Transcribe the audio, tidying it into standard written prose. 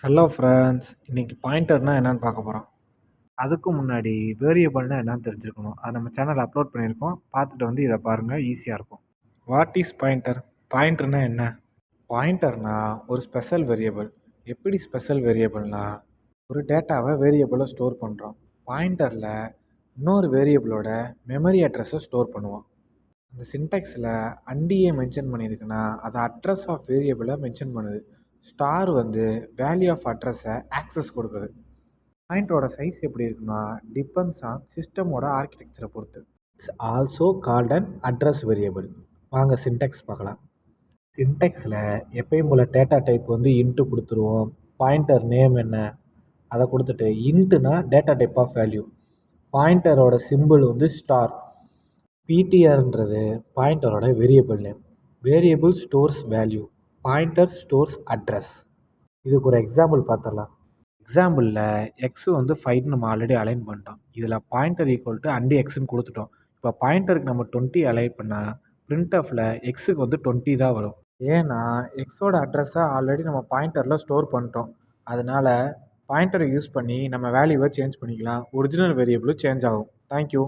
Hello friends, இன்னைக்கு பாயிண்டர்னா என்னன்னு பார்க்க போகிறோம். அதுக்கு முன்னாடி வேரியபிள்னா என்னன்னு தெரிஞ்சுக்கணும். அது நம்ம சேனலில் அப்லோட் பண்ணியிருக்கோம். பார்த்துட்டு வந்து இதை பாருங்கள், ஈஸியாக இருக்கும். What is pointer? பாயிண்டர்னா என்ன? பாயிண்டர்னா ஒரு ஸ்பெஷல் வேரியபிள். எப்படி ஸ்பெஷல் வேரியபிள்னா, ஒரு டேட்டாவை வேரியபிளை ஸ்டோர் பண்ணுறோம். பாயிண்டரில் இன்னொரு வேரியபிளோட மெமரி அட்ரஸை ஸ்டோர் பண்ணுவோம். அந்த சின்டாக்ஸில் அண்டியை மென்ஷன் பண்ணியிருக்குன்னா அது அட்ரஸ் ஆஃப் வேரியபிளை மென்ஷன் பண்ணுது. ஸ்டார் வந்து வேல்யூ ஆஃப் அட்ரஸை ஆக்சஸ் கொடுக்குது. பாயிண்டரோட சைஸ் எப்படி இருக்குன்னா டிபெண்ட்ஸ் ஆன் சிஸ்டமோட ஆர்கிடெக்சரை பொறுத்து. It's also called an address variable. வாங்க சின்டாக்ஸ் பார்க்கலாம். சின்டாக்ஸில் எப்பயும் போல் டேட்டா டைப் வந்து இன்ட்டு கொடுத்துருவோம். பாயிண்டர் நேம் என்ன அதை கொடுத்துட்டு இன்ட்டுனா டேட்டா டைப் ஆஃப் வேல்யூ. பாயிண்டரோட சிம்பிள் வந்து ஸ்டார். பிடிஆர்ன்றது பாயிண்டரோட variable name. Variable stores value, pointer stores address. இதுக்கு ஒரு எக்ஸாம்பிள் பார்த்துடலாம். எக்ஸாம்பிளில் எக்ஸ் வந்து 5 நம்ம ஆல்ரெடி அலைன் பண்ணிட்டோம். இதில் பாயிண்டர் ஈக்குவல் டு அண்டு எக்ஸ்ன்னு கொடுத்துட்டோம். இப்போ பாயிண்டருக்கு நம்ம 20 அலைன் பண்ணால் பிரிண்ட் ஆஃபில் எக்ஸுக்கு வந்து 20 தான் வரும். ஏன்னா எக்ஸோட அட்ரஸை ஆல்ரெடி நம்ம பாயிண்டரில் ஸ்டோர் பண்ணிட்டோம். அதனால் பாயிண்டரை யூஸ் பண்ணி நம்ம வேல்யூவை சேஞ்ச் பண்ணிக்கலாம். ஒரிஜினல் வேரியபிளும் சேஞ்ச் ஆகும். தேங்க்யூ.